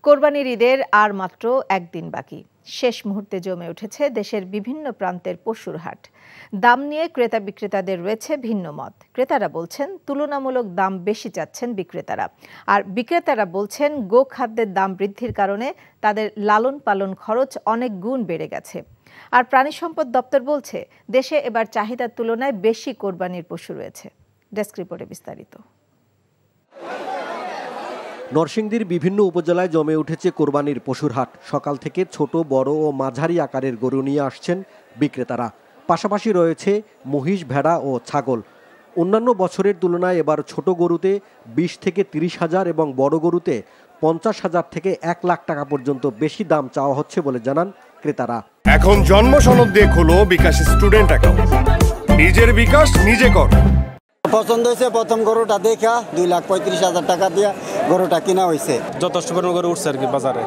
কোরবানির ঈদের আর মাত্র একদিন বাকি। শেষ মুহূর্তে জমে উঠেছে দেশের বিভিন্ন প্রান্তের পশুর হাট। দাম নিয়ে ক্রেতা বিক্রেতাদের রয়েছে ভিন্ন মত। ক্রেতারা বলছেন তুলনামূলক দাম বেশি চাচ্ছেন বিক্রেতারা, আর বিক্রেতারা বলছেন গোখাদ্যের দাম বৃদ্ধির কারণে তাদের লালন পালন খরচ অনেক গুণ বেড়ে গেছে। আর প্রাণী সম্পদ দপ্তর বলছে দেশে এবার চাহিদার তুলনায় বেশি কোরবানির পশু রয়েছে। ডেস্ক রিপোর্টে বিস্তারিত। নরসিংদীর বিভিন্ন উপজেলায় জমে উঠেছে কোরবানির পশুর হাট। সকাল থেকে ছোট, বড় ও মাঝারি আকারের গরু নিয়ে আসছেন বিক্রেতারা। পাশাপাশি রয়েছে মহিষ, ভেড়া ও ছাগল। অন্যান্য বছরের তুলনায় এবার ছোট গরুতে 20 থেকে 30 হাজার এবং বড় গরুতে 50 হাজার থেকে 1 লাখ টাকা পর্যন্ত বেশি দাম চাওয়া হচ্ছে বলে জানান ক্রেতারা। এখন জন্ম সনদ দিয়ে খোলো বিকাশ স্টুডেন্ট অ্যাকাউন্ট। নিজের বিকাশ নিজে কর। পছন্দ হয়েছে প্রথম গরুটা দেখা 2,35,000 টাকা দিয়ে গরুটা কিনা হয়েছে। যথেষ্ট পরিমাণ গরু উঠছে আর কি বাজারে।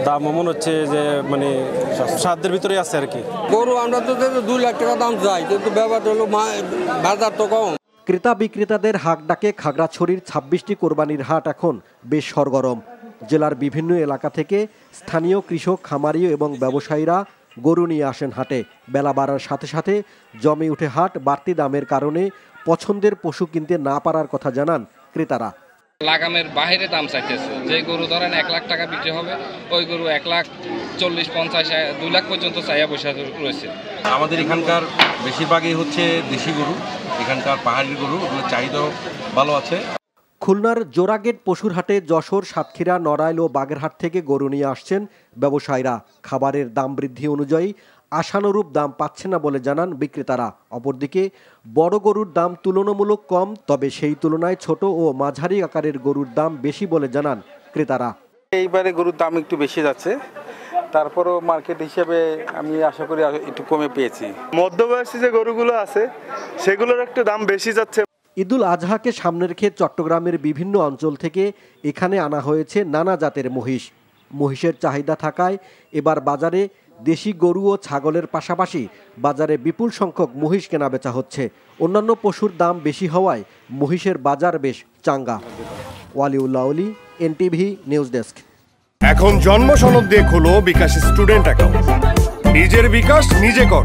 দাম মনে হচ্ছে যে মানে সাধ্যের ভিতরে আছে আর কি। গরু আমরা তো 2 লাখ টাকা দাম চাই, কিন্তু ব্যাপারটা হলো বাজার তো কম। ক্রেতা বিক্রেতাদের হাক ডাকে খাগড়াছড়ির 26টি কোরবানির হাট এখন বেশ সরগরম। জেলার বিভিন্ন এলাকা থেকে স্থানীয় কৃষক, খামারি এবং ব্যবসায়ীরা গরু নিয়ে আসেন হাটে। বেলা বাড়ার সাথে সাথে জমে উঠে হাট। বাড়তি দামের কারণে পছন্দের পশু কিনতে না পারার কথা জানান ক্রেতারা। লাগামের বাইরে দাম চাইতেছে। যে গরু ধরেন 1 লাখ টাকা বিক্রি হবে, ওই গরু 1,40,000, 50,000, 2 লাখ পর্যন্ত চাইয়া বসে রয়েছে। আমাদের এখানকার বেশিরভাগই হচ্ছে দেশি গরু, এখানকার পাহাড়ি গরু, চাহিদাও ভালো আছে। খুলনার জোড়াগেট পশুর হাটে যশোর, সাতক্ষীরা, নড়াইল ও বাগেরহাট থেকে গরু নিয়ে আসছেন ব্যবসায়ীরা। খাবারের দাম বৃদ্ধি অনুযায়ী আশানুরূপ দাম পাচ্ছে না বলে জানান বিক্রেতারা। অপরদিকে বড় গরুর দাম তুলনামূলক কম, তবে সেই তুলনায় ছোট ও মাঝারি আকারের গরুর দাম বেশি বলে জানান ক্রেতারা। এইবারে গরুর দাম একটু বেশি যাচ্ছে, তারপরও মার্কেট হিসেবে আমি আশা করি একটু কমে পেয়েছি। মধ্যবয়সী যে গরুগুলো আছে সেগুলোর একটু দাম বেশি যাচ্ছে। ঈদুল আজহাকে সামনে রেখে চট্টগ্রামের বিভিন্ন অঞ্চল থেকে এখানে আনা হয়েছে নানা জাতের মহিষ। মহিষের চাহিদা থাকায় এবার বাজারে দেশি গরু ও ছাগলের পাশাপাশি বাজারে বিপুল সংখ্যক মহিষ কেনাবেচা হচ্ছে। অন্যান্য পশুর দাম বেশি হওয়ায় মহিষের বাজার বেশ চাঙ্গা। ওয়ালিউল্লাহ অলি, এনটিভি নিউজ ডেস্ক। এখন জন্ম সনদ দিয়ে খোলো বিকাশ স্টুডেন্ট অ্যাকাউন্ট। নিজের বিকাশ নিজে কর।